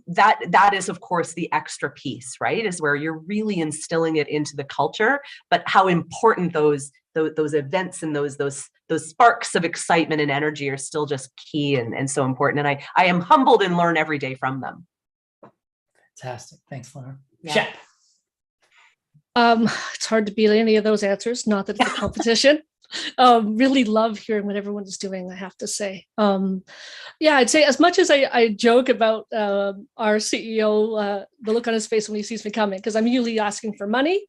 that is, of course, the extra piece, right? Is where you're really instilling it into the culture, but how important those events and those sparks of excitement and energy are still just key and so important. And I am humbled and learn every day from them. Fantastic. Thanks, Lenore. Yeah. Shep. It's hard to beat any of those answers, not that it's a competition. Really love hearing what everyone is doing, I have to say. I'd say, as much as I joke about our CEO, the look on his face when he sees me coming, because I'm usually asking for money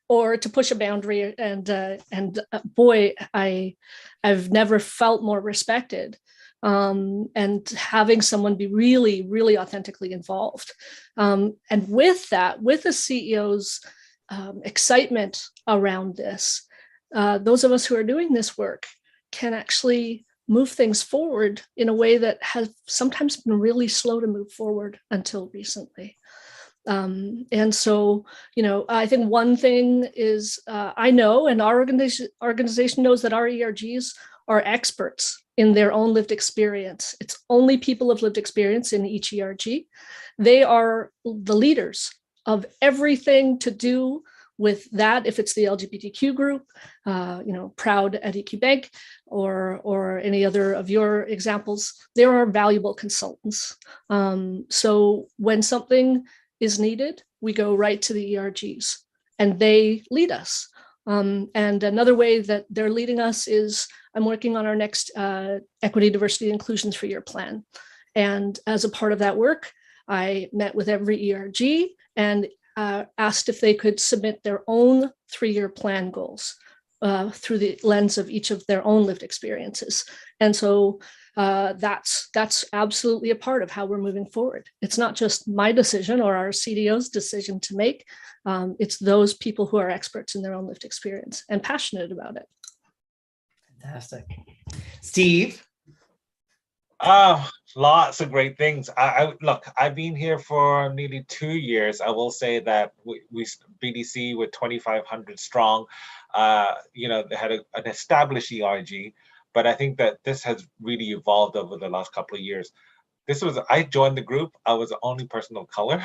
or to push a boundary, and boy, I've never felt more respected. And having someone be really, really authentically involved. And with that, with the CEO's excitement around this, those of us who are doing this work can actually move things forward in a way that has sometimes been really slow to move forward until recently. And so, I think one thing is, I know, and our organization knows, that our ERGs are experts in their own lived experience. It's only people of lived experience in each ERG. They are the leaders of everything to do with that. If it's the LGBTQ group, Proud at EQ Bank, or any other of your examples, there are valuable consultants. So when something is needed, we go right to the ERGs, and they lead us. And another way that they're leading us is, I'm working on our next Equity, Diversity, Inclusion 3-year plan. And as a part of that work, I met with every ERG and asked if they could submit their own 3-year plan goals through the lens of each of their own lived experiences. And so that's absolutely a part of how we're moving forward. It's not just my decision or our CDO's decision to make. It's those people who are experts in their own lived experience and passionate about it. Fantastic. Steve? Lots of great things. Look, I've been here for nearly 2 years. I will say that we BDC with 2,500 strong. They had an established ERG, but I think that this has really evolved over the last couple of years. I joined the group. I was the only person of color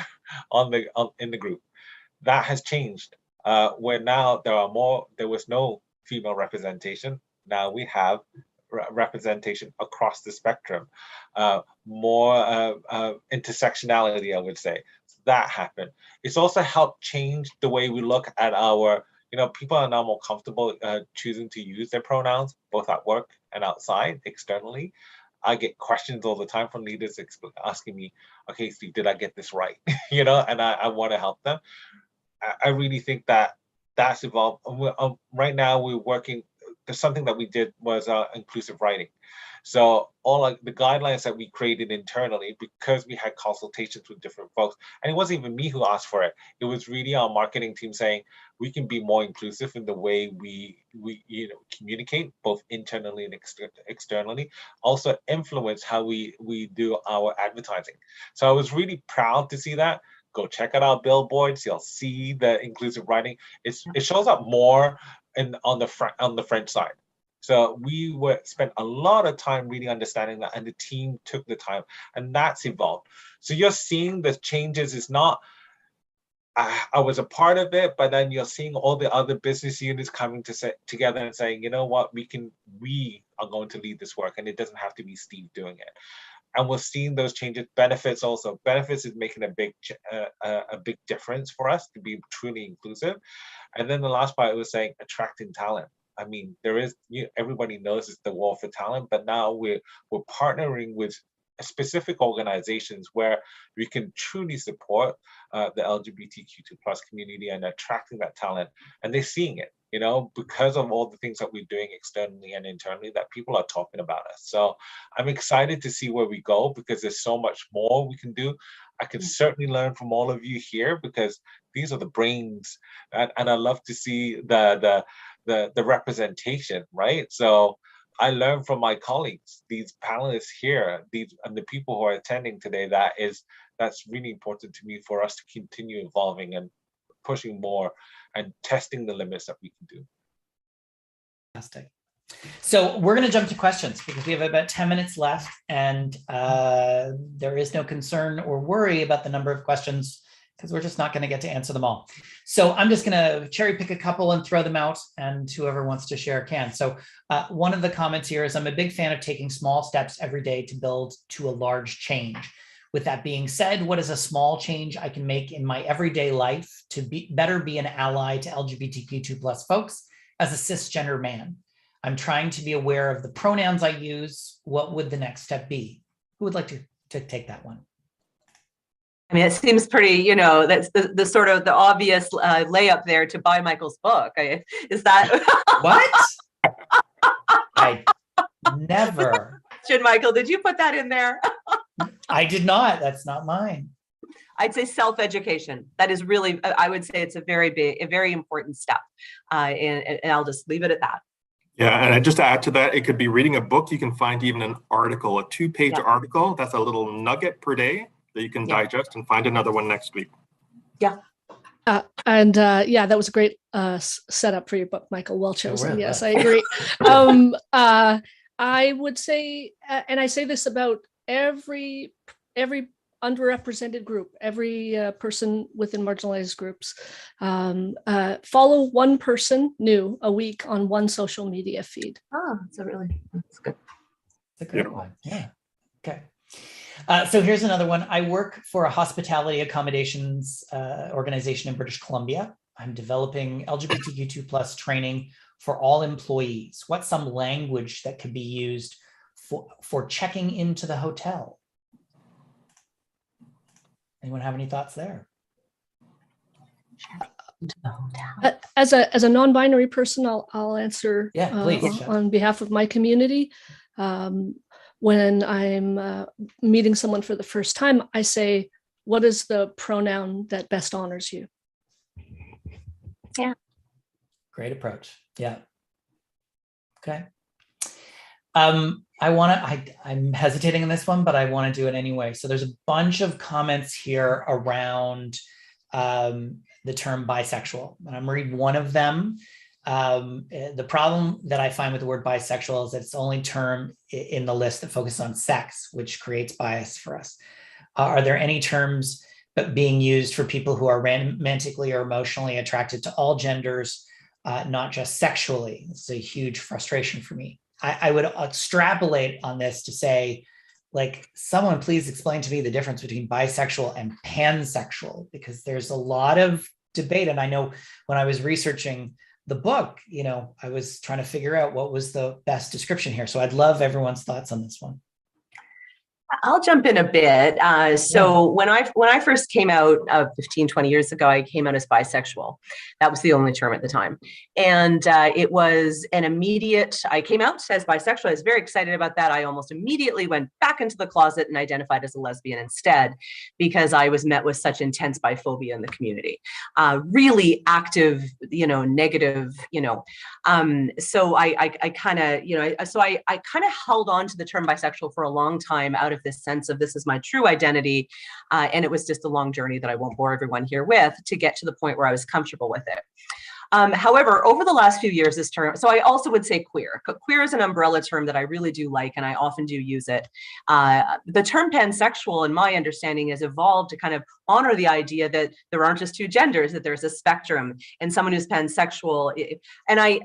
in the group. That has changed. Where now there was no female representation. Now we have representation across the spectrum, more intersectionality, I would say. So that happened. It's also helped change the way we look at our, people are now more comfortable choosing to use their pronouns, both at work and outside, externally. I get questions all the time from leaders asking me, okay, Steve, did I get this right? And I want to help them. I really think that's evolved. Right now we're working. There's something that we did was inclusive writing. So all the guidelines that we created internally, because we had consultations with different folks, and it wasn't even me who asked for it. It was really our marketing team saying we can be more inclusive in the way we communicate, both internally and externally. Also influence how we do our advertising. So I was really proud to see that. Go check out our billboards. You'll see the inclusive writing. It shows up more on the French side. So we spent a lot of time really understanding that, and the team took the time, and that's evolved. So you're seeing the changes. It's not I was a part of it, but then you're seeing all the other business units coming together and saying, you know what, we are going to lead this work, and it doesn't have to be Steve doing it. And we're seeing those changes. Benefits also. Benefits is making a big difference for us to be truly inclusive. And then the last part was saying attracting talent. I mean, everybody knows it's the war for talent, but now we're partnering with specific organizations where we can truly support the LGBTQ2+ community and attracting that talent. And they're seeing it, because of all the things that we're doing externally and internally, that people are talking about us. So I'm excited to see where we go, because there's so much more we can do. I can certainly learn from all of you here, because these are the brains, and I love to see the representation, right? So I learn from my colleagues, these panelists here, and the people who are attending today. That's really important to me, for us to continue evolving and pushing more and testing the limits that we can do. Fantastic. So we're going to jump to questions, because we have about 10 minutes left, and there is no concern or worry about the number of questions, because we're just not going to get to answer them all. So I'm just going to cherry pick a couple and throw them out, and whoever wants to share can. So one of the comments here is, I'm a big fan of taking small steps every day to build to a large change. With that being said, what is a small change I can make in my everyday life to better be an ally to LGBTQ2+ folks as a cisgender man? I'm trying to be aware of the pronouns I use. What would the next step be? Who would like to take that one? I mean, it seems pretty, that's the sort of the obvious layup there to buy Michael's book. Is that what? I never. Michael, did you put that in there? I did not. That's not mine. I'd say self-education. That is really, I would say it's a very important step. And I'll just leave it at that. Yeah, and just to add to that, it could be reading a book. You can find even an article, a 2-page article. That's a little nugget per day that you can digest, and find another one next week. Yeah. That was a great setup for your book, Michael. Well chosen. Yes, I agree. I would say, and I say this about every underrepresented group, every person within marginalized groups, follow one person new a week on one social media feed. Oh, that's good. It's a great one. Yeah. Okay. So here's another one. I work for a hospitality accommodations organization in British Columbia. I'm developing LGBTQ2+ training for all employees. What's some language that could be used for checking into the hotel? Anyone have any thoughts there? As a non-binary person, I'll answer please, on behalf of my community. When I'm meeting someone for the first time, I say, what is the pronoun that best honors you? Yeah. Great approach. Yeah. Okay. I'm hesitating on this one, but I want to do it anyway. So there's a bunch of comments here around the term bisexual, and I'm reading one of them. The problem that I find with the word bisexual is that it's the only term in the list that focuses on sex, which creates bias for us. Are there any terms being used for people who are romantically or emotionally attracted to all genders, not just sexually? It's a huge frustration for me. I would extrapolate on this to say, like, someone please explain to me the difference between bisexual and pansexual, because there's a lot of debate. And I know when I was researching the book, I was trying to figure out what was the best description here. So I'd love everyone's thoughts on this one. I'll jump in a bit. When I first came out 15, 20 years ago, I came out as bisexual. That was the only term at the time. And it was an immediate, I came out as bisexual. I was very excited about that. I almost immediately went back into the closet and identified as a lesbian instead, because I was met with such intense biphobia in the community. Really active, negative, so I kind of held on to the term bisexual for a long time out of this sense of this is my true identity. And it was just a long journey that I won't bore everyone here with to get to the point where I was comfortable with it. However, over the last few years, this term, so I also would say queer. Queer is an umbrella term that I really do like, and I often do use it. The term pansexual, in my understanding, has evolved to kind of honor the idea that there aren't just two genders, that there's a spectrum, and someone who's pansexual. And I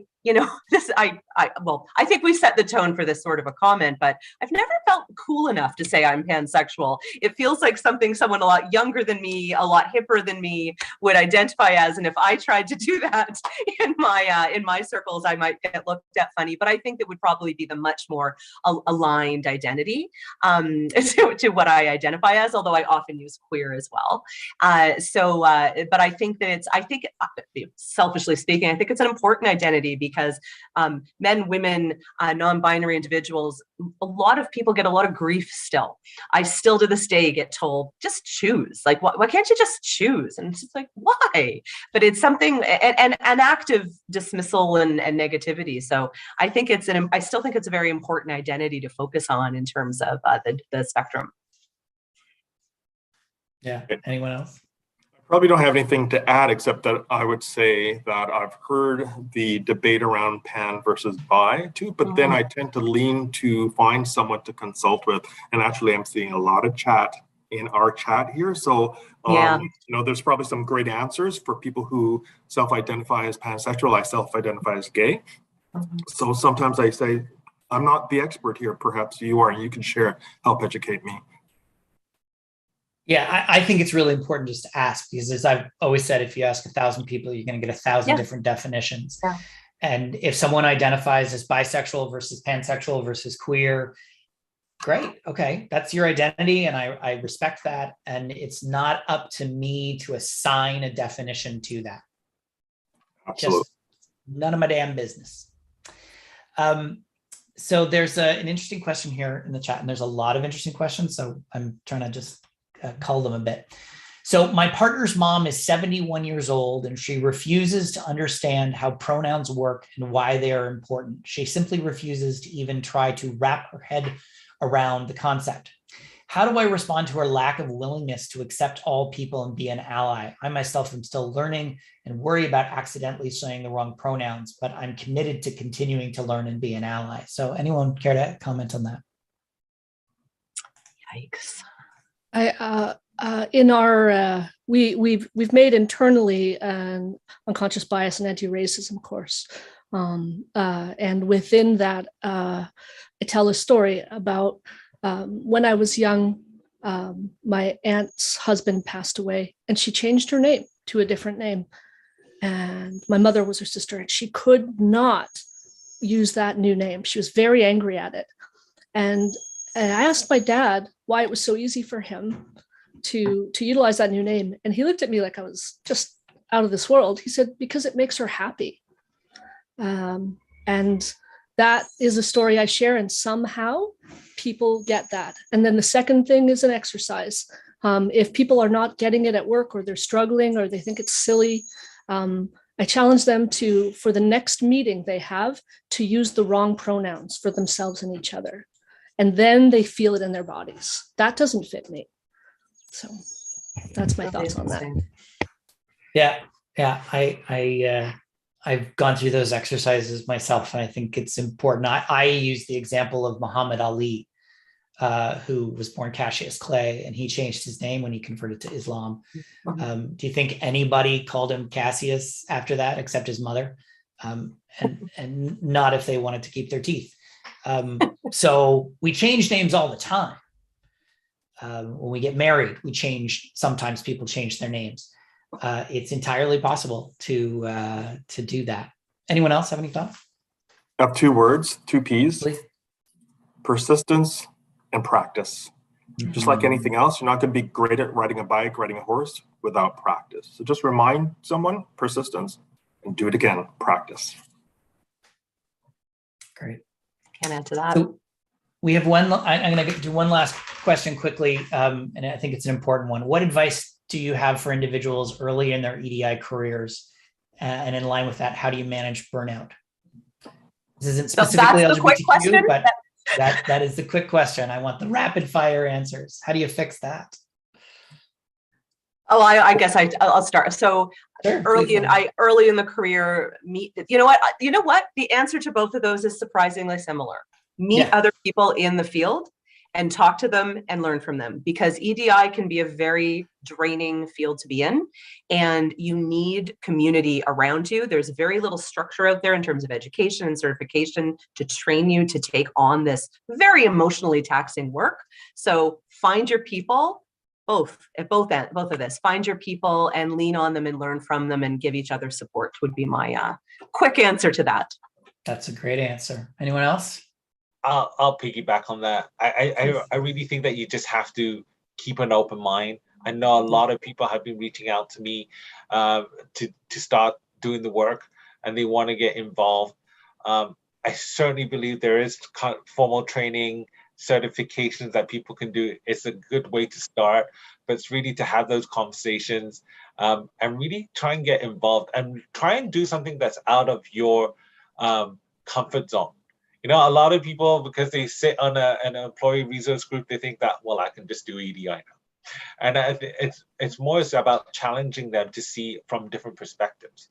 think we set the tone for this sort of a comment, but I've never felt cool enough to say I'm pansexual. It feels like something someone a lot younger than me, a lot hipper than me would identify as. And if I tried to do that in my circles, I might get looked at funny. But I think it would probably be the much more aligned identity to what I identify as, although I often use queer as well. But I think that selfishly speaking, I think it's an important identity because men, women, non-binary individuals, a lot of people get a lot of grief still. I still to this day get told, just choose. Like, why can't you just choose? And it's just like, why? But it's something, and an active dismissal and negativity. So I think I still think it's a very important identity to focus on in terms of the spectrum. Yeah. Anyone else? Probably don't have anything to add except that I would say that I've heard the debate around pan versus bi too, but then I tend to lean to find someone to consult with. And actually, I'm seeing a lot of chat in our chat here. So, there's probably some great answers for people who self-identify as pansexual. I self-identify as gay. So sometimes I say, I'm not the expert here. Perhaps you are, and you can help educate me. Yeah, I think it's really important just to ask, because as I've always said, if you ask 1,000 people, you're going to get 1,000 different definitions. Yeah. And if someone identifies as bisexual versus pansexual versus queer, great. Okay, that's your identity. And I respect that. And it's not up to me to assign a definition to that. Absolutely. Just none of my damn business. So there's an interesting question here in the chat, and there's a lot of interesting questions. So I'm trying to just cull them a bit. So my partner's mom is 71 years old, and she refuses to understand how pronouns work and why they are important. She simply refuses to even try to wrap her head around the concept. How do I respond to her lack of willingness to accept all people and be an ally? I myself am still learning and worry about accidentally saying the wrong pronouns, but I'm committed to continuing to learn and be an ally. So anyone care to comment on that? Yikes. In our we've made internally an unconscious bias and anti-racism course, and within that, I tell a story about when I was young. My aunt's husband passed away, and she changed her name to a different name. And my mother was her sister, and she could not use that new name. She was very angry at it, and I asked my dad why it was so easy for him to utilize that new name. And he looked at me like I was just out of this world. He said, because it makes her happy. And that is a story I share, and somehow people get that. And then the second thing is an exercise. If people are not getting it at work, or they're struggling, or they think it's silly, I challenge them to, for the next meeting they have, to use the wrong pronouns for themselves and each other. And then they feel it in their bodies. That doesn't fit me. So that's my thoughts on that. Yeah, I've gone through those exercises myself, and I think it's important. I use the example of Muhammad Ali, who was born Cassius Clay, and he changed his name when he converted to Islam. Do you think anybody called him Cassius after that, except his mother? And not if they wanted to keep their teeth. So we change names all the time. When we get married, sometimes people change their names. It's entirely possible to do that. Anyone else have any thoughts? I have 2 words, 2 P's. Please. Persistence and practice. Just like anything else, you're not going to be great at riding a bike, riding a horse without practice. So just remind someone, persistence, and do it again, practice. Great. Can't add to that. So we have one, I'm going to do one last question quickly, and I think it's an important one. What advice do you have for individuals early in their EDI careers? And in line with that, how do you manage burnout? This isn't specifically LGBTQ, but that is the quick question. I want the rapid fire answers. How do you fix that? Oh, I guess I'll start. So Sure, early in the career, you know what? The answer to both of those is surprisingly similar. Meet other people in the field and talk to them and learn from them, because EDI can be a very draining field to be in, and you need community around you. There's very little structure out there in terms of education and certification to train you to take on this very emotionally taxing work. So find your people, both of this. Find your people and lean on them and learn from them and give each other support would be my quick answer to that. That's a great answer. Anyone else? I'll piggyback on that. I really think that you just have to keep an open mind. I know a lot of people have been reaching out to me to start doing the work, and they want to get involved. I certainly believe there is formal training, certifications that people can do. It's a good way to start, but it's really to have those conversations and really try and get involved and try and do something that's out of your comfort zone. You know, a lot of people, because they sit on an employee resource group, they think that, well, I can just do EDI now. And it's more about challenging them to see from different perspectives,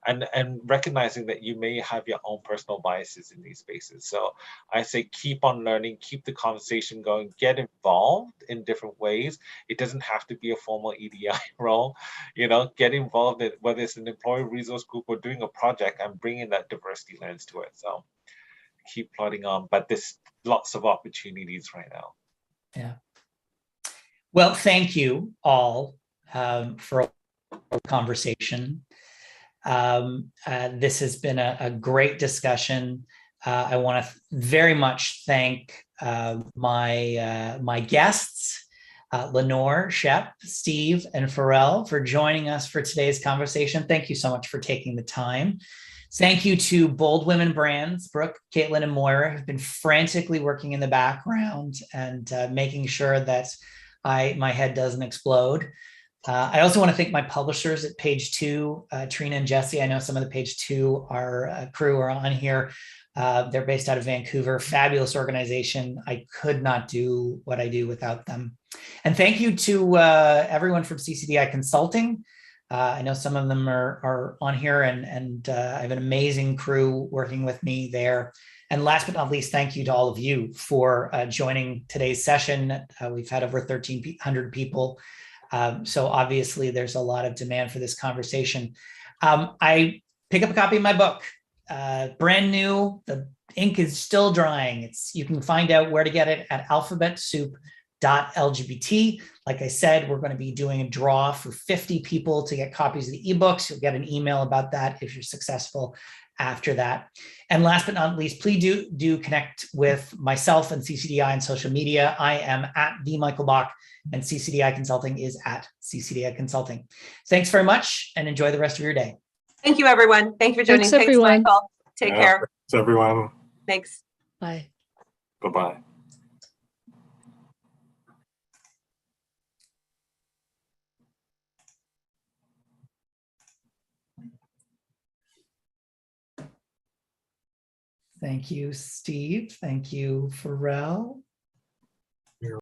and recognizing that you may have your own personal biases in these spaces. So I say keep on learning, keep the conversation going, get involved in different ways. It doesn't have to be a formal EDI role. You know, get involved in whether it's an employee resource group or doing a project and bringing that diversity lens to it. So keep plodding on, but there's lots of opportunities right now. Yeah. Well, thank you all for a conversation. This has been a great discussion. I want to very much thank my guests, Lenore, Shep, Steve, and Pharrell, for joining us for today's conversation. Thank you so much for taking the time. Thank you to Bold Women Brands. Brooke, Caitlin, and Moira have been frantically working in the background and making sure that my head doesn't explode. I also want to thank my publishers at Page 2, Trina and Jesse. I know some of the Page 2 crew are on here. They're based out of Vancouver. Fabulous organization. I could not do what I do without them. And thank you to everyone from CCDI Consulting. I know some of them are on here, and I have an amazing crew working with me there. And last but not least, thank you to all of you for joining today's session. We've had over 1,300 people. So obviously there's a lot of demand for this conversation. I pick up a copy of my book, brand new. The ink is still drying. You can find out where to get it at alphabetsoup.lgbt. Like I said, we're going to be doing a draw for 50 people to get copies of the ebooks. You'll get an email about that if you're successful after that. And last but not least, please do connect with myself and CCDI on social media. I am at the Michael Bach, and CCDI Consulting is at CCDI Consulting. Thanks very much, and enjoy the rest of your day. Thank you, everyone. Thanks for joining. Thanks, everyone. Michael. Take care. Thanks, everyone. Thanks. Bye. Bye-bye. Thank you, Steve. Thank you, Pharrell.